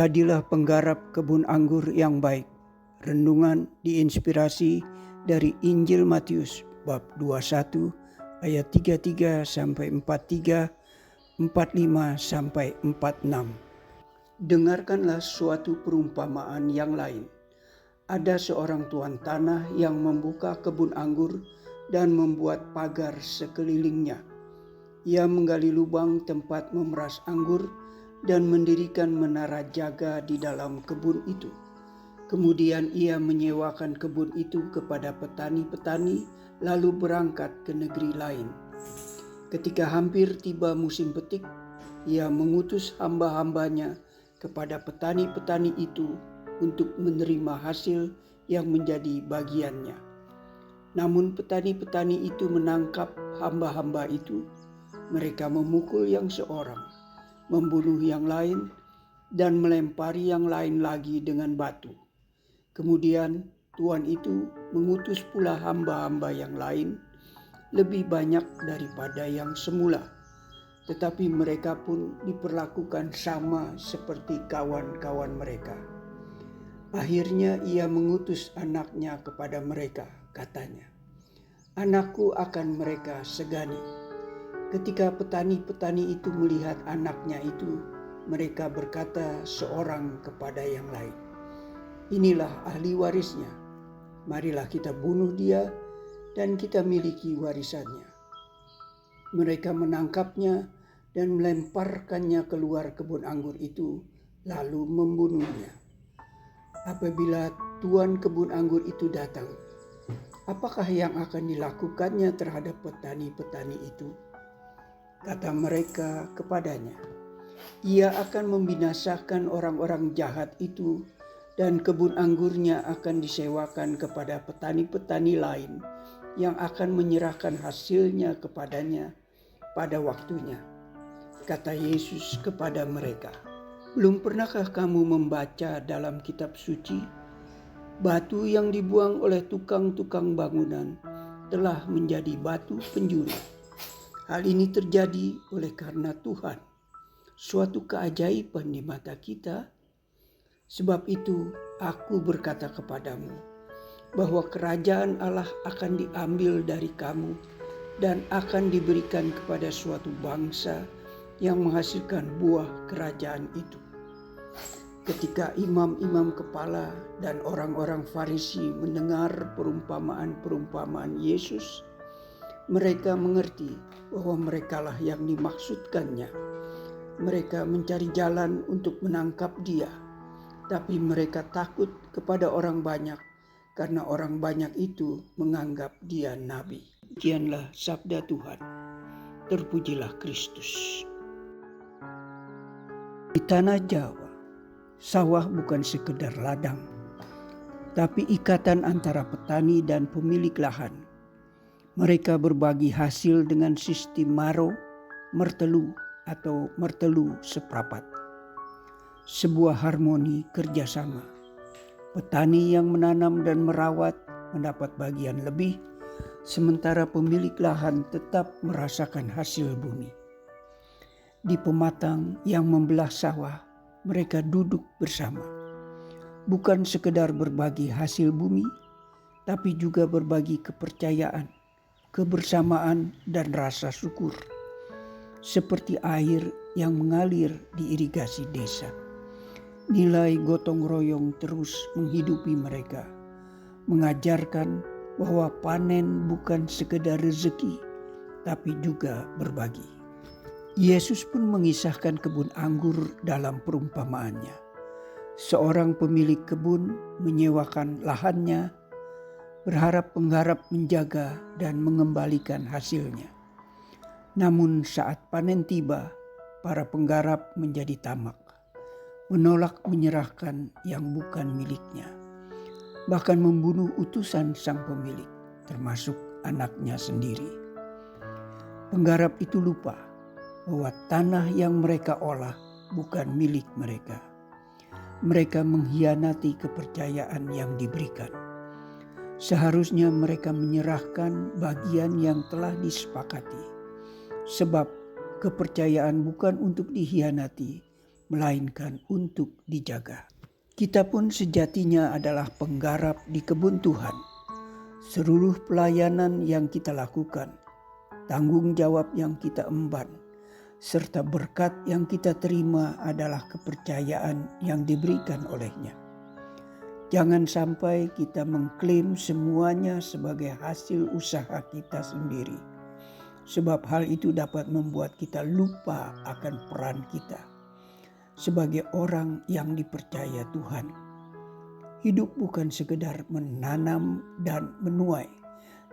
Jadilah penggarap kebun anggur yang baik. Renungan diinspirasi dari Injil Matius bab 21 ayat 33 sampai 43, 45 sampai 46. Dengarkanlah suatu perumpamaan yang lain. Ada seorang tuan tanah yang membuka kebun anggur dan membuat pagar sekelilingnya. Ia menggali lubang tempat memeras anggur dan mendirikan menara jaga di dalam kebun itu. Kemudian ia menyewakan kebun itu kepada petani-petani, lalu berangkat ke negeri lain. Ketika hampir tiba musim petik, ia mengutus hamba-hambanya kepada petani-petani itu untuk menerima hasil yang menjadi bagiannya. Namun petani-petani itu menangkap hamba-hamba itu. Mereka memukul yang seorang, membunuh yang lain, dan melempari yang lain lagi dengan batu. Kemudian tuan itu mengutus pula hamba-hamba yang lain, lebih banyak daripada yang semula. Tetapi mereka pun diperlakukan sama seperti kawan-kawan mereka. Akhirnya ia mengutus anaknya kepada mereka, katanya, "Anakku akan mereka segani." Ketika petani-petani itu melihat anaknya itu, mereka berkata seorang kepada yang lain, "Inilah ahli warisnya. Marilah kita bunuh dia dan kita miliki warisannya." Mereka menangkapnya dan melemparkannya keluar kebun anggur itu, lalu membunuhnya. Apabila tuan kebun anggur itu datang, apakah yang akan dilakukannya terhadap petani-petani itu? Kata mereka kepadanya, "Ia akan membinasakan orang-orang jahat itu dan kebun anggurnya akan disewakan kepada petani-petani lain yang akan menyerahkan hasilnya kepadanya pada waktunya." Kata Yesus kepada mereka, "Belum pernahkah kamu membaca dalam kitab suci, batu yang dibuang oleh tukang-tukang bangunan telah menjadi batu penjuru? Hal ini terjadi oleh karena Tuhan, suatu keajaiban di mata kita. Sebab itu aku berkata kepadamu, bahwa kerajaan Allah akan diambil dari kamu dan akan diberikan kepada suatu bangsa yang menghasilkan buah kerajaan itu." Ketika imam-imam kepala dan orang-orang Farisi mendengar perumpamaan-perumpamaan Yesus, mereka mengerti bahwa merekalah yang dimaksudkannya. Mereka mencari jalan untuk menangkap dia, tapi mereka takut kepada orang banyak karena orang banyak itu menganggap dia nabi. Demikianlah sabda Tuhan. Terpujilah Kristus. Di tanah Jawa, sawah bukan sekedar ladang, tapi ikatan antara petani dan pemilik lahan. Mereka berbagi hasil dengan sistem maro, mertelu, atau mertelu seprapat. Sebuah harmoni kerjasama. Petani yang menanam dan merawat mendapat bagian lebih, sementara pemilik lahan tetap merasakan hasil bumi. Di pematang yang membelah sawah, mereka duduk bersama. Bukan sekedar berbagi hasil bumi, tapi juga berbagi kepercayaan, kebersamaan, dan rasa syukur. Seperti air yang mengalir di irigasi desa. Nilai gotong royong terus menghidupi mereka, mengajarkan bahwa panen bukan sekedar rezeki, tapi juga berbagi. Yesus pun mengisahkan kebun anggur dalam perumpamaannya. Seorang pemilik kebun menyewakan lahannya, berharap penggarap menjaga dan mengembalikan hasilnya. Namun saat panen tiba, para penggarap menjadi tamak, menolak menyerahkan yang bukan miliknya, bahkan membunuh utusan sang pemilik, termasuk anaknya sendiri. Penggarap itu lupa bahwa tanah yang mereka olah bukan milik mereka. Mereka mengkhianati kepercayaan yang diberikan. Seharusnya mereka menyerahkan bagian yang telah disepakati, sebab Kepercayaan bukan untuk dikhianati, melainkan untuk dijaga. Kita pun sejatinya adalah penggarap di kebun Tuhan. Seluruh pelayanan yang kita lakukan, tanggung jawab yang kita emban, serta berkat yang kita terima adalah kepercayaan yang diberikan olehnya. Jangan sampai kita mengklaim semuanya sebagai hasil usaha kita sendiri, sebab hal itu dapat membuat kita lupa akan peran kita sebagai orang yang dipercaya Tuhan. Hidup bukan sekedar menanam dan menuai,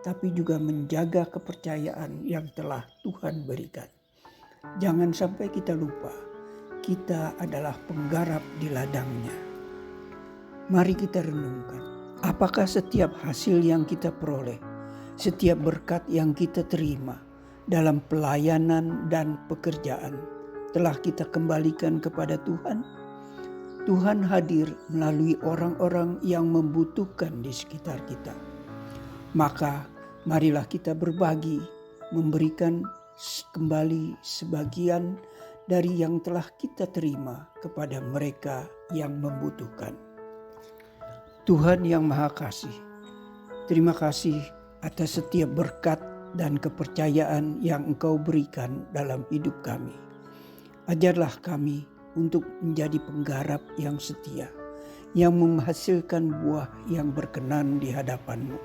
tapi juga menjaga kepercayaan yang telah Tuhan berikan. Jangan sampai kita lupa, kita adalah penggarap di ladangnya. Mari kita renungkan, apakah setiap hasil yang kita peroleh, setiap berkat yang kita terima dalam pelayanan dan pekerjaan telah kita kembalikan kepada Tuhan? Tuhan hadir melalui orang-orang yang membutuhkan di sekitar kita. Maka marilah kita berbagi, memberikan kembali sebagian dari yang telah kita terima kepada mereka yang membutuhkan. Tuhan yang Maha Kasih, terima kasih atas setiap berkat dan kepercayaan yang Engkau berikan dalam hidup kami. Ajarlah kami untuk menjadi penggarap yang setia, yang menghasilkan buah yang berkenan di hadapan-Mu.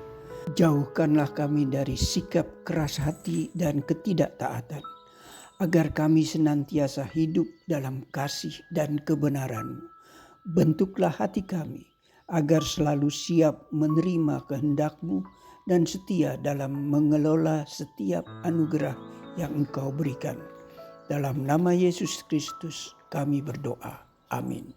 Jauhkanlah kami dari sikap keras hati dan ketidaktaatan, agar kami senantiasa hidup dalam kasih dan kebenaran-Mu. Bentuklah hati kami, agar selalu siap menerima kehendak-Mu dan setia dalam mengelola setiap anugerah yang Engkau berikan. Dalam nama Yesus Kristus kami berdoa. Amin.